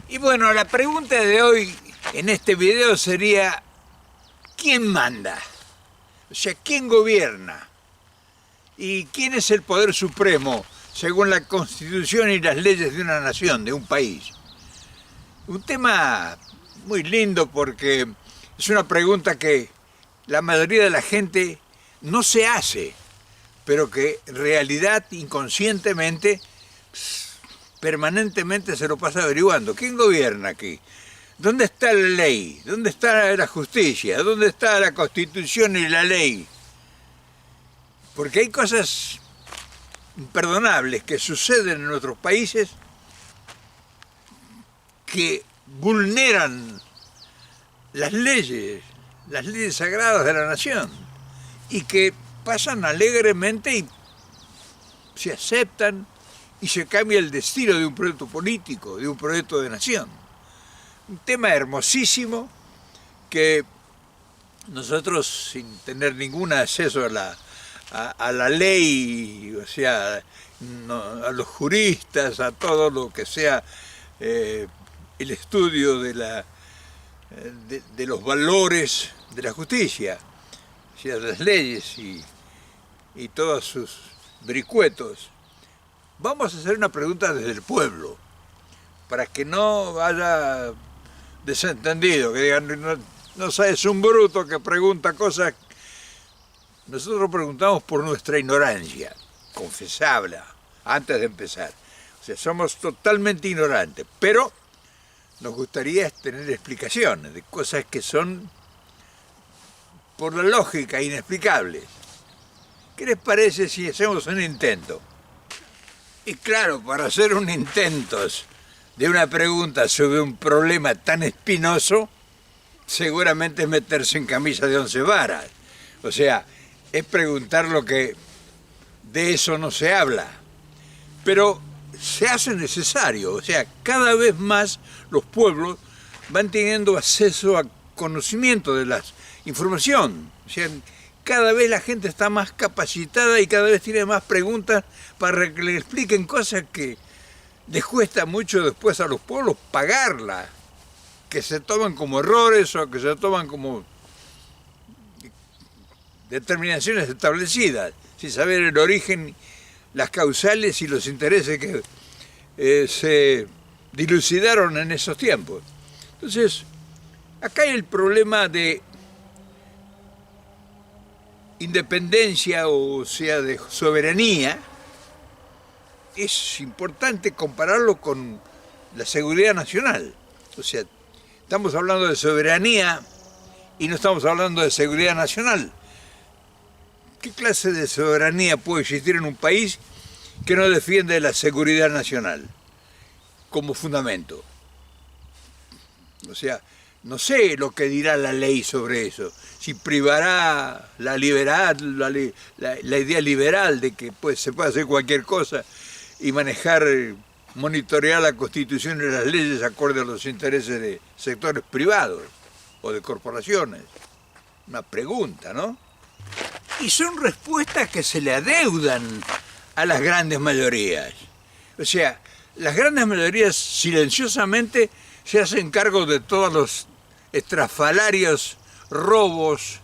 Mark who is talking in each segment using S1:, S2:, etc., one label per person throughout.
S1: Y bueno, la pregunta de hoy en este video sería, ¿quién manda? O sea, ¿quién gobierna? ¿Y quién es el poder supremo según la Constitución y las leyes de una nación, de un país? Un tema muy lindo porque es una pregunta que la mayoría de la gente no se hace, pero que en realidad inconscientemente permanentemente se lo pasa averiguando. ¿Quién gobierna aquí? ¿Dónde está la ley? ¿Dónde está la justicia? ¿Dónde está la Constitución y la ley? Porque hay cosas imperdonables que suceden en nuestros países que vulneran las leyes sagradas de la nación y que pasan alegremente y se aceptan y se cambia el destino de un proyecto político, de un proyecto de nación. Un tema hermosísimo que nosotros, sin tener ningún acceso a la ley, o sea, a los juristas, a todo lo que sea el estudio de los valores de la justicia, o sea, de las leyes y todos sus vericuetos, vamos a hacer una pregunta desde el pueblo, para que no haya desentendido, que digan, no sabes, un bruto que pregunta cosas. Nosotros preguntamos por nuestra ignorancia, confesable, antes de empezar. O sea, somos totalmente ignorantes, pero nos gustaría tener explicaciones de cosas que son, por la lógica, inexplicables. ¿Qué les parece si hacemos un intento? Y claro, para hacer un intento de una pregunta sobre un problema tan espinoso, seguramente es meterse en camisa de 11 varas. O sea, es preguntar lo que de eso no se habla. Pero se hace necesario, o sea, cada vez más los pueblos van teniendo acceso a conocimiento de la información. O sea, cada vez la gente está más capacitada y cada vez tiene más preguntas para que le expliquen cosas que les cuesta mucho después a los pueblos pagarlas, que se toman como errores o que se toman como determinaciones establecidas, sin saber el origen, las causales y los intereses que se dilucidaron en esos tiempos. Entonces, acá hay el problema de independencia, o sea, de soberanía. Es importante compararlo con la seguridad nacional. O sea, estamos hablando de soberanía y no estamos hablando de seguridad nacional. ¿Qué clase de soberanía puede existir en un país que no defiende la seguridad nacional como fundamento? O sea, no sé lo que dirá la ley sobre eso. Si privará la idea liberal de que pues, se puede hacer cualquier cosa y manejar, monitorear la Constitución y las leyes acorde a los intereses de sectores privados o de corporaciones. Una pregunta, ¿no? Y son respuestas que se le adeudan a las grandes mayorías. O sea, las grandes mayorías silenciosamente se hacen cargo de todos los estrafalarios robos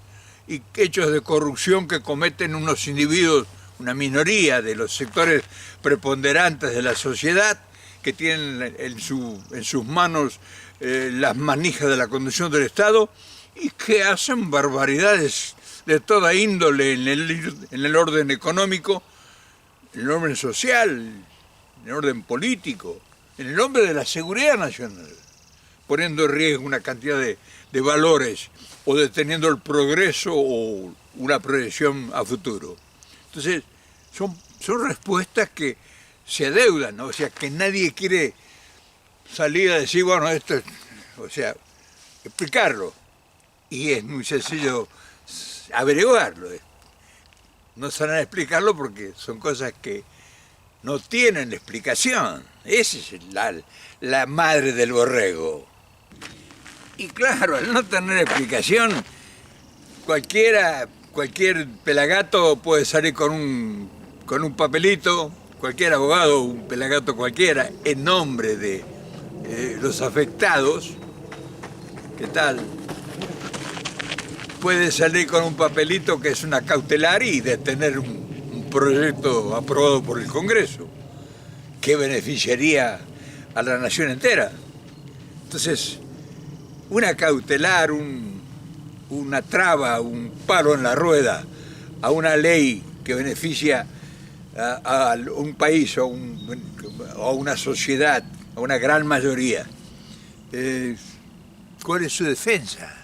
S1: y hechos de corrupción que cometen unos individuos, una minoría de los sectores preponderantes de la sociedad, que tienen en sus manos las manijas de la conducción del Estado y que hacen barbaridades de toda índole en el orden económico, en el orden social, en el orden político, en el nombre de la seguridad nacional, poniendo en riesgo una cantidad de valores o deteniendo el progreso o una proyección a futuro. Entonces, son respuestas que se adeudan, ¿no? O sea, que nadie quiere salir a decir, bueno, esto es, o sea, explicarlo. Y es muy sencillo averiguarlo. No saben explicarlo porque son cosas que no tienen explicación. Esa es la madre del borrego. Y claro, al no tener explicación, cualquier pelagato puede salir con un papelito, cualquier abogado, un pelagato cualquiera, en nombre de los afectados, ¿qué tal? Puede salir con un papelito que es una cautelar y detener un proyecto aprobado por el Congreso, que beneficiaría a la nación entera. Entonces, una cautelar, una traba, un palo en la rueda a una ley que beneficia a un país o a una sociedad, a una gran mayoría, ¿cuál es su defensa?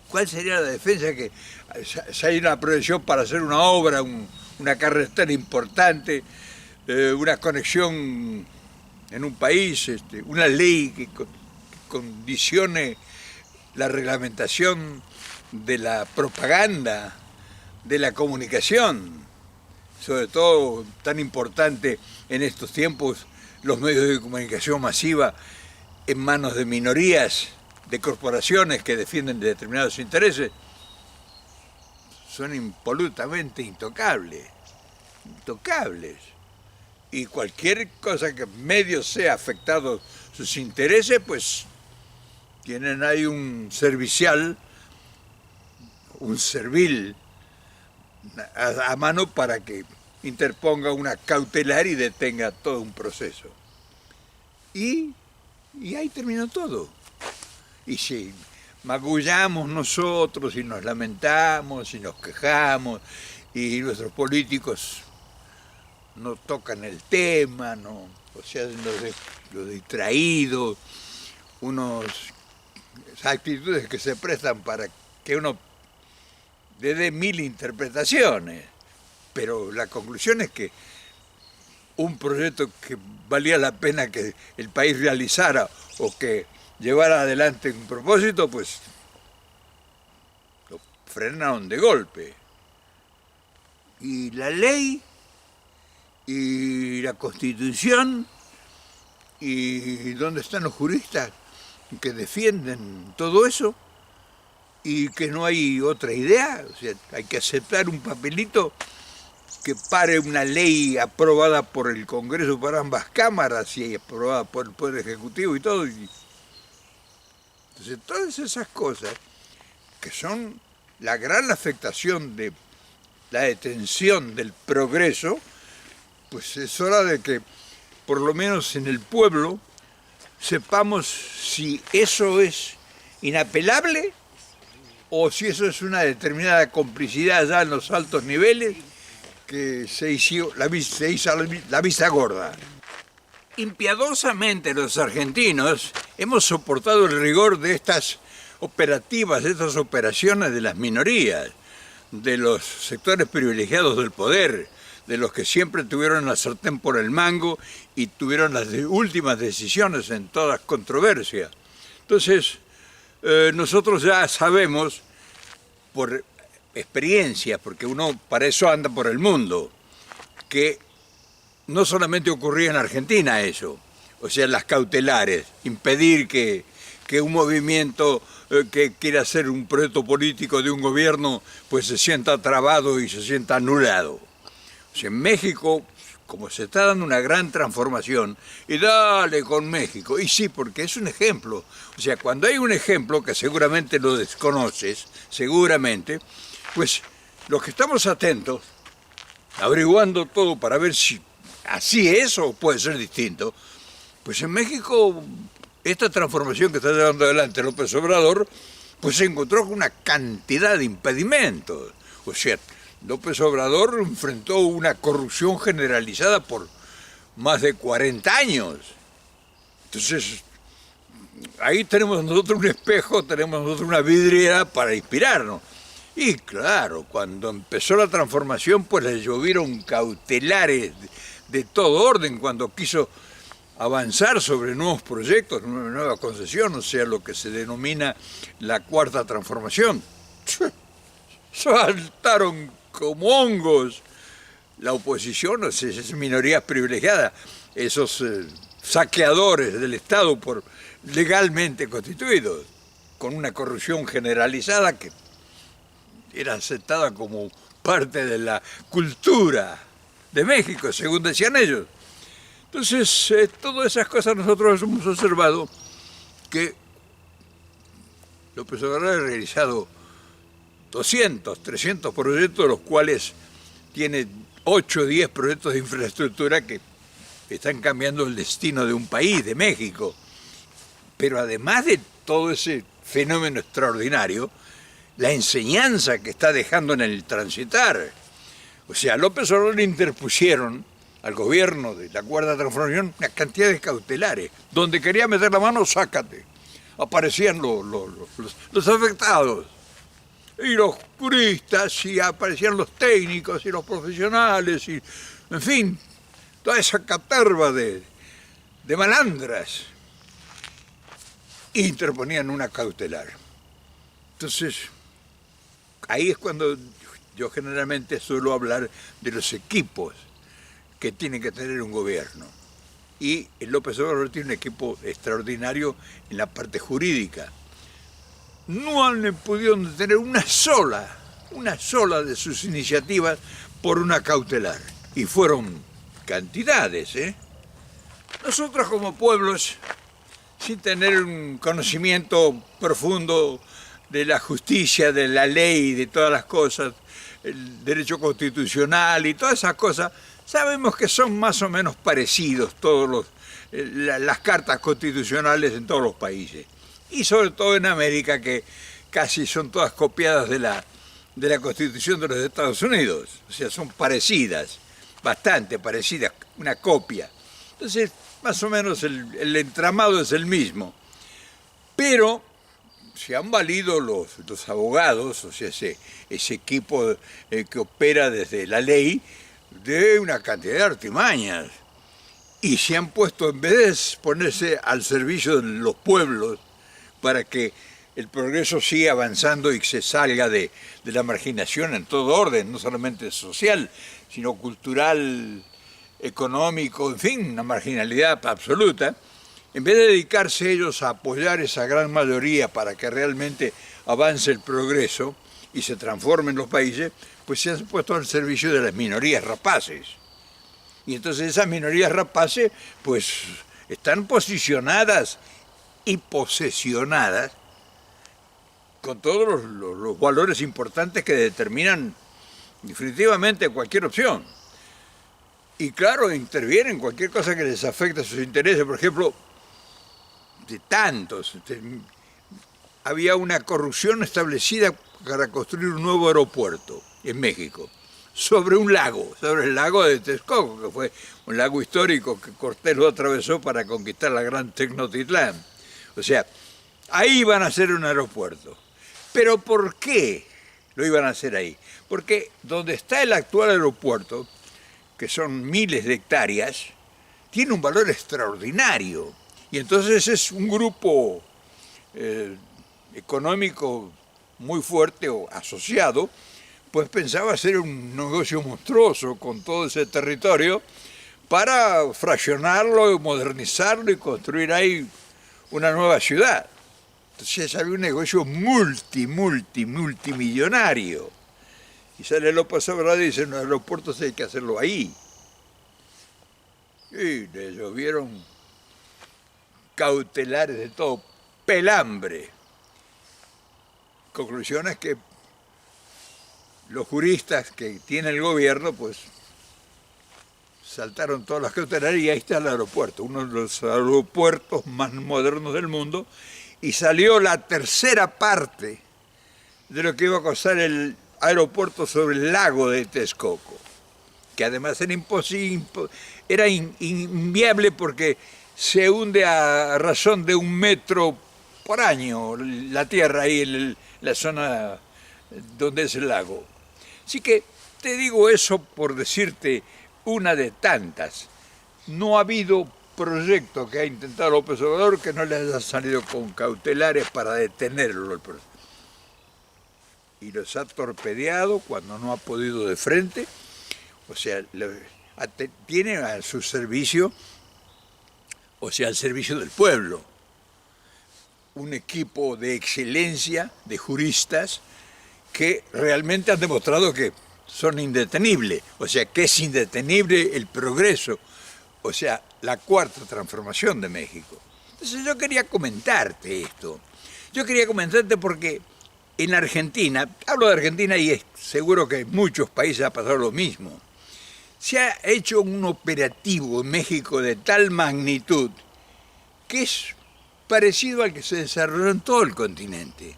S1: ¿Cuál sería la defensa? Que si hay una proyección para hacer una obra, una carretera importante, una conexión en un país, una ley que condicione la reglamentación de la propaganda, de la comunicación, sobre todo tan importante en estos tiempos, los medios de comunicación masiva en manos de minorías, de corporaciones que defienden determinados intereses, son impolutamente intocables. Y cualquier cosa que medio sea afectado sus intereses, pues tienen ahí un servil a mano para que interponga una cautelar y detenga todo un proceso. Y ahí terminó todo. Y si magullamos nosotros y nos lamentamos y nos quejamos y nuestros políticos no tocan el tema, no, o sea, los distraídos, actitudes que se prestan para que uno le dé mil interpretaciones, pero la conclusión es que un proyecto que valía la pena que el país realizara o que llevara adelante un propósito, pues lo frenaron de golpe. Y la ley y la Constitución, y dónde están los juristas que defienden todo eso, y que no hay otra idea, o sea, hay que aceptar un papelito que pare una ley aprobada por el Congreso por ambas cámaras y aprobada por el Poder Ejecutivo y todo. Entonces, todas esas cosas que son la gran afectación de la detención del progreso, pues es hora de que, por lo menos en el pueblo, sepamos si eso es inapelable o si eso es una determinada complicidad ya en los altos niveles que se hizo la vista gorda. Impiadosamente los argentinos hemos soportado el rigor de estas operativas, de estas operaciones de las minorías, de los sectores privilegiados del poder, de los que siempre tuvieron la sartén por el mango y tuvieron las últimas decisiones en todas controversias. Entonces, nosotros ya sabemos por experiencia, porque uno para eso anda por el mundo, que no solamente ocurría en Argentina eso, o sea, las cautelares, impedir que un movimiento que quiera hacer un proyecto político de un gobierno, pues se sienta trabado y se sienta anulado. O sea, en México, como se está dando una gran transformación, y dale con México, y sí, porque es un ejemplo. O sea, cuando hay un ejemplo, que seguramente lo desconoces, seguramente, pues los que estamos atentos, averiguando todo para ver si así es o puede ser distinto, pues en México esta transformación que está llevando adelante López Obrador, pues se encontró con una cantidad de impedimentos. O sea, López Obrador enfrentó una corrupción generalizada por más de 40 años. Entonces, ahí tenemos nosotros un espejo, tenemos nosotros una vidriera para inspirarnos. Y claro, cuando empezó la transformación, pues le llovieron cautelares de todo orden, cuando quiso avanzar sobre nuevos proyectos, una nueva concesión, o sea, lo que se denomina la cuarta transformación. Saltaron como hongos la oposición, o sea, esas minorías privilegiadas, esos saqueadores del Estado legalmente constituidos, con una corrupción generalizada que era aceptada como parte de la cultura de México, según decían ellos. Entonces, todas esas cosas nosotros hemos observado que López Obrador ha realizado 200, 300 proyectos, de los cuales tiene 8 o 10 proyectos de infraestructura que están cambiando el destino de un país, de México. Pero además de todo ese fenómeno extraordinario, la enseñanza que está dejando en el transitar. O sea, a López Obrador le interpusieron al gobierno de la Cuarta Transformación una cantidad de cautelares. Donde quería meter la mano, sácate. Aparecían los afectados, y los juristas, y aparecían los técnicos, y los profesionales, y en fin, toda esa caterva de malandras. Interponían una cautelar. Entonces, ahí es cuando yo generalmente suelo hablar de los equipos que tiene que tener un gobierno. Y el López Obrador tiene un equipo extraordinario en la parte jurídica. No han podido detener una sola de sus iniciativas por una cautelar. Y fueron cantidades, ¿eh? Nosotros como pueblos, sin tener un conocimiento profundo de la justicia, de la ley, de todas las cosas, el derecho constitucional y todas esas cosas, sabemos que son más o menos parecidos todos las cartas constitucionales en todos los países. Y sobre todo en América, que casi son todas copiadas de la Constitución de los Estados Unidos. O sea, son parecidas, bastante parecidas, una copia. Entonces, más o menos el entramado es el mismo. Pero se han valido los abogados, o sea, ese equipo que opera desde la ley, de una cantidad de artimañas. Y se han puesto, en vez de ponerse al servicio de los pueblos, para que el progreso siga avanzando y se salga de la marginación en todo orden, no solamente social, sino cultural, económico, en fin, una marginalidad absoluta, en vez de dedicarse ellos a apoyar esa gran mayoría para que realmente avance el progreso y se transformen los países, pues se han puesto al servicio de las minorías rapaces. Y entonces esas minorías rapaces pues están posicionadas y posesionadas con todos los valores importantes que determinan definitivamente cualquier opción. Y claro, intervienen en cualquier cosa que les afecte a sus intereses. Por ejemplo, de tantos, había una corrupción establecida para construir un nuevo aeropuerto en México, sobre un lago, sobre el lago de Texcoco, que fue un lago histórico que Cortés lo atravesó para conquistar la gran Tenochtitlán. O sea, ahí iban a hacer un aeropuerto. ¿Pero por qué lo iban a hacer ahí? Porque donde está el actual aeropuerto, que son miles de hectáreas, tiene un valor extraordinario. Y entonces es un grupo económico muy fuerte o asociado, pues pensaba hacer un negocio monstruoso con todo ese territorio para fraccionarlo, modernizarlo y construir ahí una nueva ciudad. Entonces había un negocio multimillonario. Y sale López Obrador y dice, los aeropuertos hay que hacerlo ahí. Y le llovieron cautelares de todo, pelambre. Conclusión es que los juristas que tiene el gobierno, pues saltaron todas las cautelares y ahí está el aeropuerto, uno de los aeropuertos más modernos del mundo, y salió la tercera parte de lo que iba a costar el aeropuerto sobre el lago de Texcoco, que además era inviable porque se hunde a razón de 1 metro por año la tierra ahí en la zona donde es el lago. Así que te digo eso por decirte una de tantas. No ha habido proyecto que ha intentado López Obrador que no le haya salido con cautelares para detenerlo. Y los ha torpedeado cuando no ha podido de frente. O sea, tiene a su servicio, o sea, al servicio del pueblo, un equipo de excelencia, de juristas, que realmente han demostrado que son indetenibles, o sea, que es indetenible el progreso. o sea, la cuarta transformación de México. Entonces yo quería comentarte esto. Yo quería comentarte porque en Argentina, hablo de Argentina y es seguro que en muchos países ha pasado lo mismo, se ha hecho un operativo en México de tal magnitud que es parecido al que se desarrolló en todo el continente.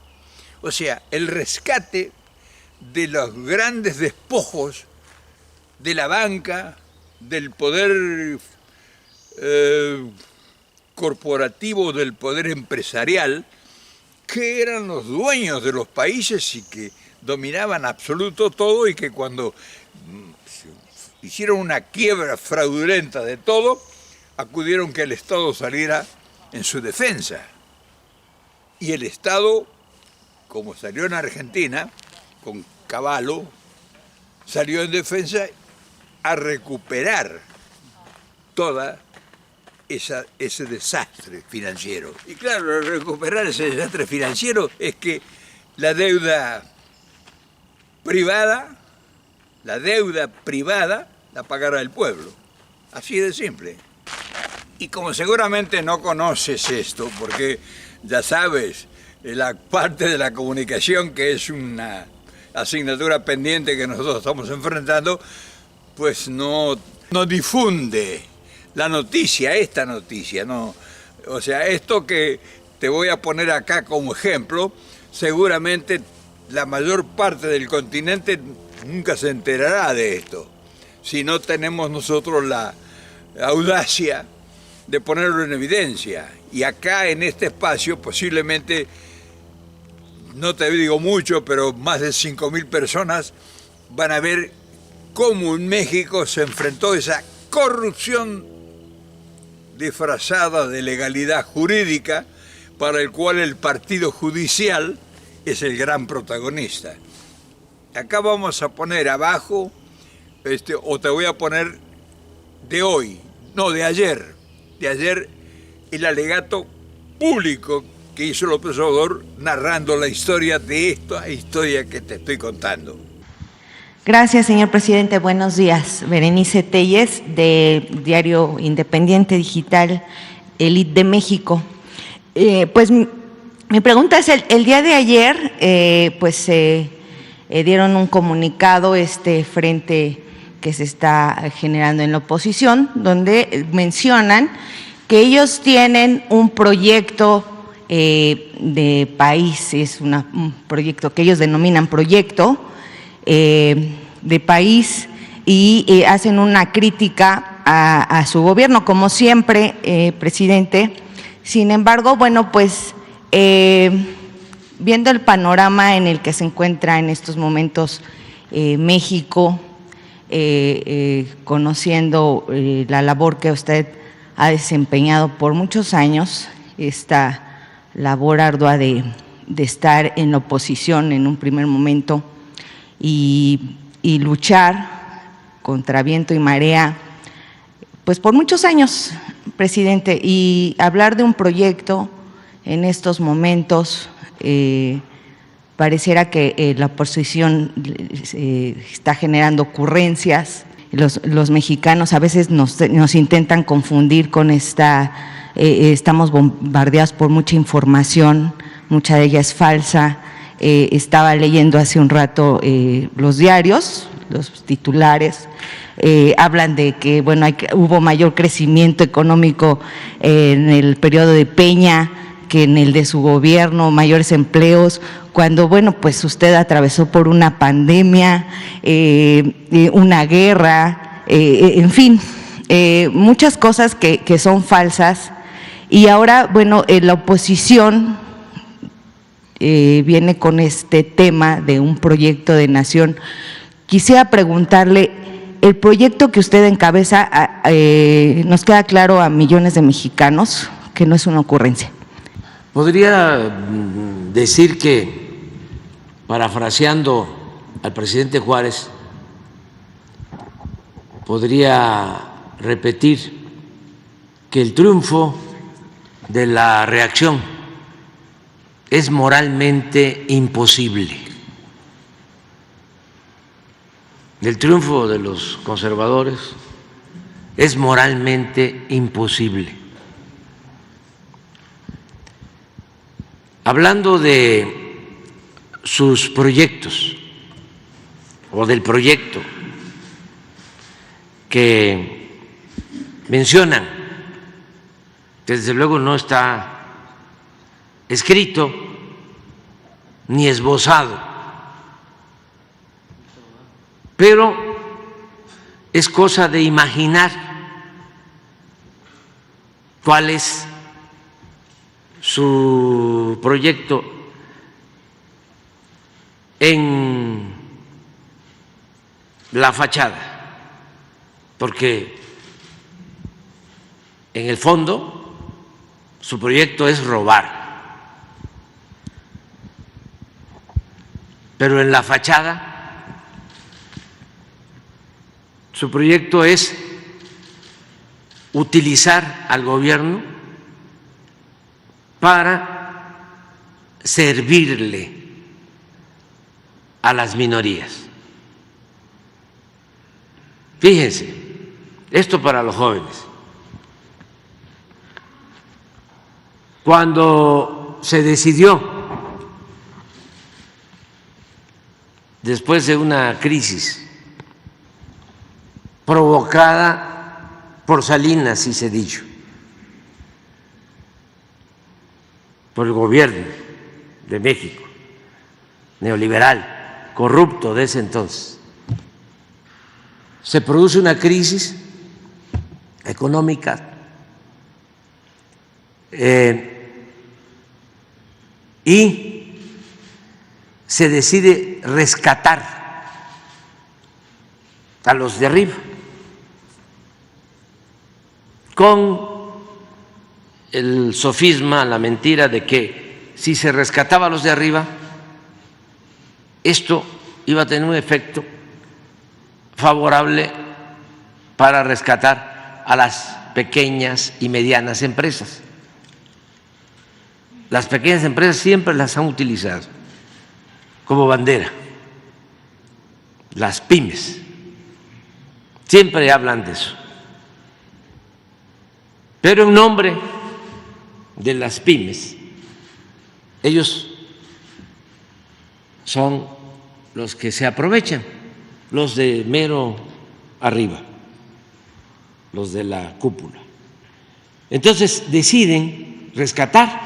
S1: O sea, el rescate de los grandes despojos de la banca, del poder corporativo, del poder empresarial, que eran los dueños de los países y que dominaban absoluto todo, y que cuando hicieron una quiebra fraudulenta de todo, acudieron que el Estado saliera en su defensa. Y el Estado, como salió en Argentina, con Cavallo, salió en defensa a recuperar toda ese desastre financiero. Y claro, recuperar ese desastre financiero es que la deuda privada la pagará el pueblo. Así de simple. Y como seguramente no conoces esto, porque ya sabes, la parte de la comunicación que es una asignatura pendiente que nosotros estamos enfrentando, pues no difunde la noticia, esta noticia, no. O sea, esto que te voy a poner acá como ejemplo, seguramente la mayor parte del continente nunca se enterará de esto, si no tenemos nosotros la audacia de ponerlo en evidencia. Y acá en este espacio posiblemente, no te digo mucho, pero más de 5.000 personas van a ver cómo en México se enfrentó esa corrupción disfrazada de legalidad jurídica, para el cual el partido judicial es el gran protagonista. Acá vamos a poner abajo, o te voy a poner de hoy, no, de ayer, el alegato público que hizo López Obrador narrando la historia de esta historia que te estoy contando.
S2: Gracias, señor presidente. Buenos días. Berenice Telles, del diario independiente digital Elite de México. Pues mi pregunta es, el día de ayer, dieron un comunicado frente que se está generando en la oposición, donde mencionan que ellos tienen un proyecto de país, es un proyecto que ellos denominan proyecto de país, y hacen una crítica a su gobierno, como siempre, presidente. Sin embargo, bueno, pues viendo el panorama en el que se encuentra en estos momentos México, conociendo la labor que usted ha desempeñado por muchos años, esta labor ardua de estar en la oposición en un primer momento y luchar contra viento y marea, pues por muchos años, presidente, y hablar de un proyecto en estos momentos, pareciera que la oposición está generando ocurrencias. Los mexicanos a veces nos intentan confundir con estamos bombardeados por mucha información, mucha de ella es falsa. Estaba leyendo hace un rato los diarios, los titulares, hablan de que, bueno, hubo mayor crecimiento económico en el periodo de Peña que en el de su gobierno, mayores empleos, cuando, bueno, pues usted atravesó por una pandemia, una guerra, en fin, muchas cosas que son falsas. Y ahora, bueno, la oposición viene con este tema de un proyecto de nación. Quisiera preguntarle, el proyecto que usted encabeza, nos queda claro a millones de mexicanos que no es una ocurrencia.
S3: Podría decir que, parafraseando al presidente Juárez, podría repetir que el triunfo de la reacción es moralmente imposible. El triunfo de los conservadores es moralmente imposible. Hablando de sus proyectos o del proyecto que mencionan, que desde luego no está escrito ni esbozado, pero es cosa de imaginar cuál es su proyecto en la fachada, porque en el fondo su proyecto es robar, pero en la fachada su proyecto es utilizar al gobierno para servirle a las minorías. Fíjense, esto para los jóvenes. Cuando se decidió, después de una crisis provocada por Salinas y Zedillo, por el gobierno de México, neoliberal, corrupto de ese entonces, se produce una crisis económica y se decide rescatar a los de arriba con el sofisma, la mentira de que si se rescataba a los de arriba, esto iba a tener un efecto favorable para rescatar a las pequeñas y medianas empresas. Las pequeñas empresas siempre las han utilizado como bandera, las pymes, siempre hablan de eso. Pero en nombre de las pymes, ellos son los que se aprovechan, los de mero arriba, los de la cúpula. Entonces deciden rescatar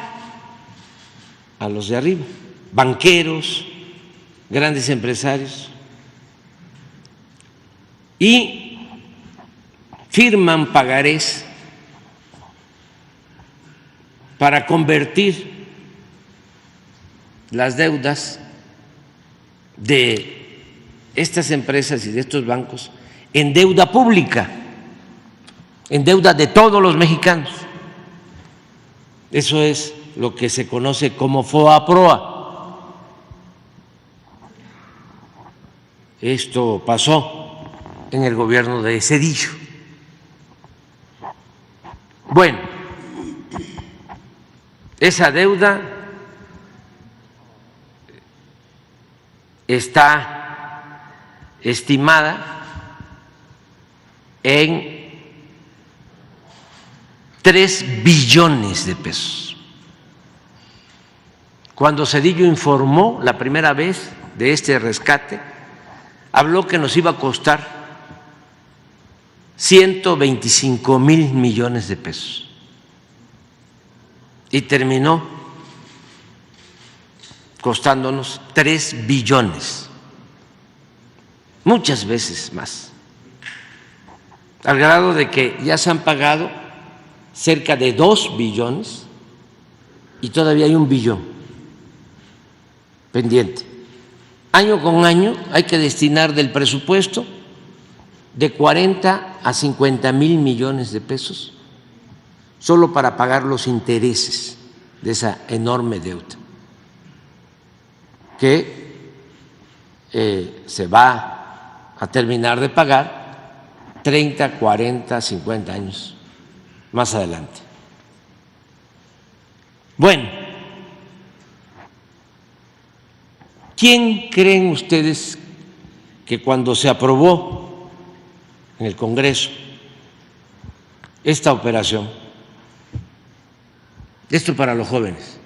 S3: a los de arriba, banqueros, grandes empresarios, y firman pagarés para convertir las deudas de estas empresas y de estos bancos en deuda pública, en deuda de todos los mexicanos. Eso es lo que se conoce como FOA-PROA. Esto pasó en el gobierno de Zedillo. Bueno, esa deuda está estimada en 3 billones de pesos. Cuando Zedillo informó la primera vez de este rescate, habló que nos iba a costar 125,000 millones de pesos y terminó costándonos 3 billones, muchas veces más, al grado de que ya se han pagado cerca de 2 billones y todavía hay 1 billón pendiente. Año con año hay que destinar del presupuesto de 40 a 50,000 millones de pesos solo para pagar los intereses de esa enorme deuda que se va a terminar de pagar 30, 40, 50 años más adelante. Bueno, ¿quién creen ustedes que cuando se aprobó en el Congreso esta operación. Esto para los jóvenes.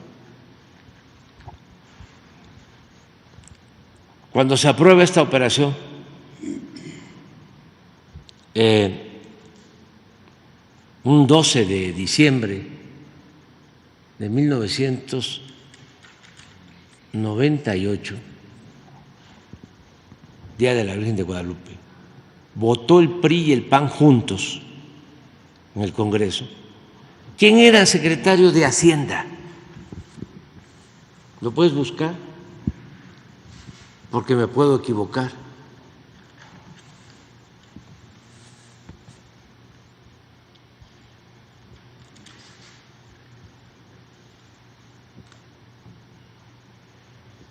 S3: Cuando se aprueba esta operación, un 12 de diciembre de 1998, Día de la Virgen de Guadalupe, votó el PRI y el PAN juntos en el Congreso. ¿Quién era secretario de Hacienda? ¿Lo puedes buscar? Porque me puedo equivocar.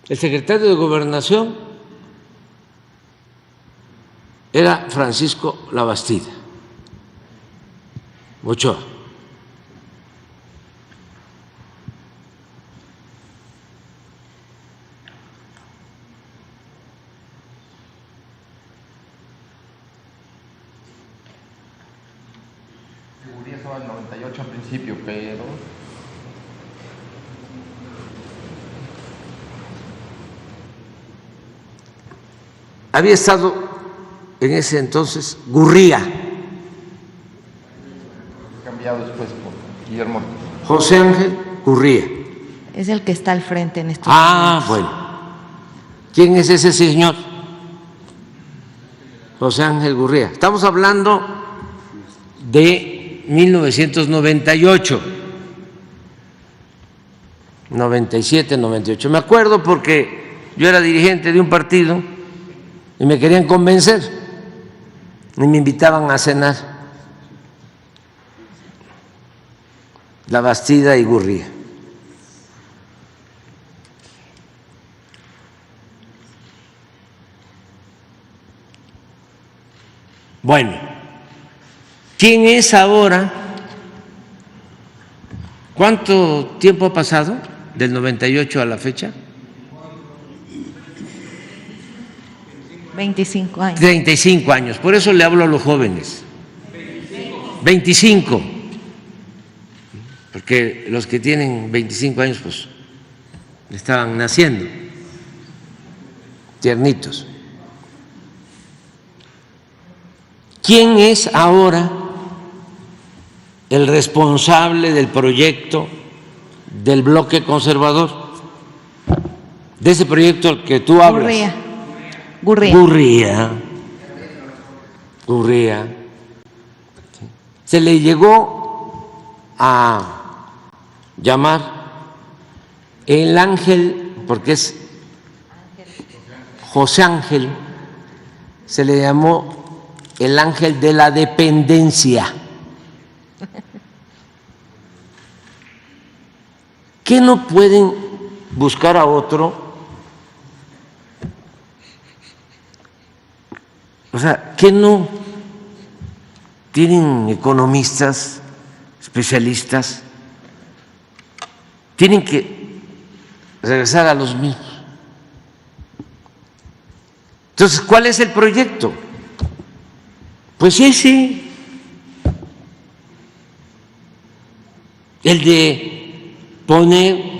S3: El secretario de Gobernación era Francisco Labastida Ochoa.
S4: Seguridad estaba en 98 al principio, pero
S3: había estado en ese entonces Gurría,
S4: cambiado después por Guillermo.
S3: José Ángel Gurría.
S2: Es el que está al frente en estos
S3: Ah,
S2: momentos.
S3: bueno. ¿Quién es ese señor? José Ángel Gurría. Estamos hablando de 1998, 97, 98. Me acuerdo porque yo era dirigente de un partido y me querían convencer y me invitaban a cenar. Labastida y Gurría. Bueno, ¿quién es ahora? ¿Cuánto tiempo ha pasado del 98 a la fecha?
S2: 25 años.
S3: 35 años, por eso le hablo a los jóvenes. 25, porque los que tienen 25 años pues estaban naciendo, tiernitos. ¿Quién es ahora el responsable del proyecto del bloque conservador? De ese proyecto al que tú hablas. Gurría. Se le llegó a llamar el ángel, porque es José Ángel, se le llamó el ángel de la dependencia. ¿Qué no pueden buscar a otro? O sea, ¿qué no tienen economistas, especialistas? Tienen que regresar a los mismos. Entonces, ¿cuál es el proyecto? Pues ese, el de poner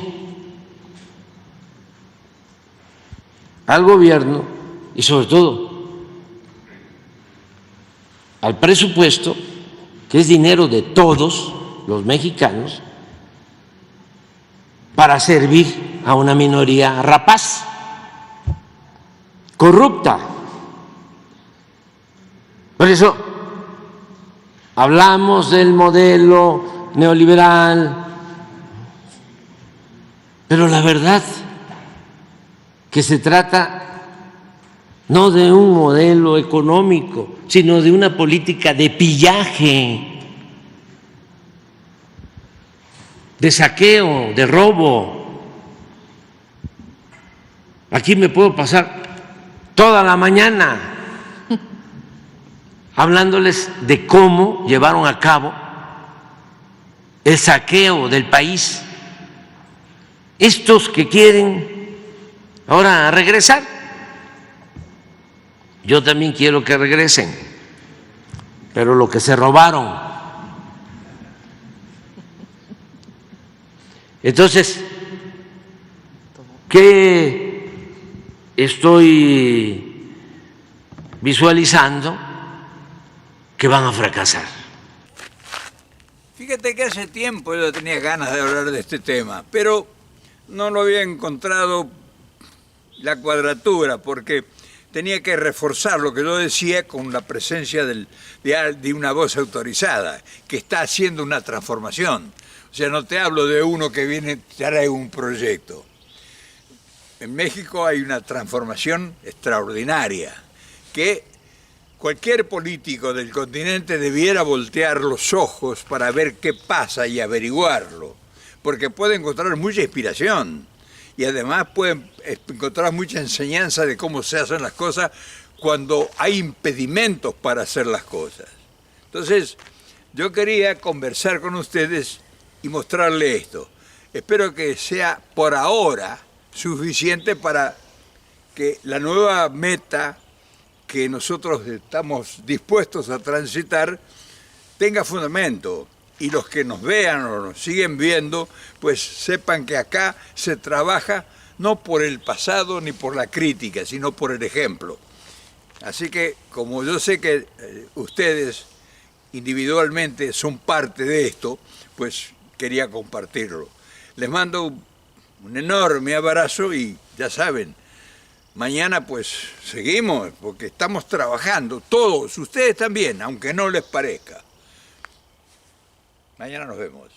S3: al gobierno y sobre todo al presupuesto, que es dinero de todos los mexicanos, para servir a una minoría rapaz, corrupta. Por eso hablamos del modelo neoliberal, pero la verdad que se trata no de un modelo económico, sino de una política de pillaje, de saqueo, de robo. Aquí me puedo pasar toda la mañana hablándoles de cómo llevaron a cabo el saqueo del país. Estos que quieren ahora regresar, yo también quiero que regresen, pero lo que se robaron Entonces, ¿qué estoy visualizando? Que van a fracasar.
S1: Fíjate que hace tiempo yo tenía ganas de hablar de este tema, pero no lo había encontrado la cuadratura, porque tenía que reforzar lo que yo decía con la presencia de una voz autorizada, que está haciendo una transformación. O sea, no te hablo de uno que viene, te hará un proyecto. En México hay una transformación extraordinaria, que cualquier político del continente debiera voltear los ojos para ver qué pasa y averiguarlo, porque puede encontrar mucha inspiración y además pueden encontrar mucha enseñanza de cómo se hacen las cosas cuando hay impedimentos para hacer las cosas. Entonces, yo quería conversar con ustedes y mostrarle esto. Espero que sea por ahora suficiente para que la nueva meta que nosotros estamos dispuestos a transitar tenga fundamento, y los que nos vean o nos siguen viendo, pues sepan que acá se trabaja no por el pasado ni por la crítica, sino por el ejemplo. Así que, como yo sé que ustedes individualmente son parte de esto, pues quería compartirlo. Les mando un enorme abrazo y ya saben, mañana pues seguimos, porque estamos trabajando, todos, ustedes también, aunque no les parezca. Mañana nos vemos.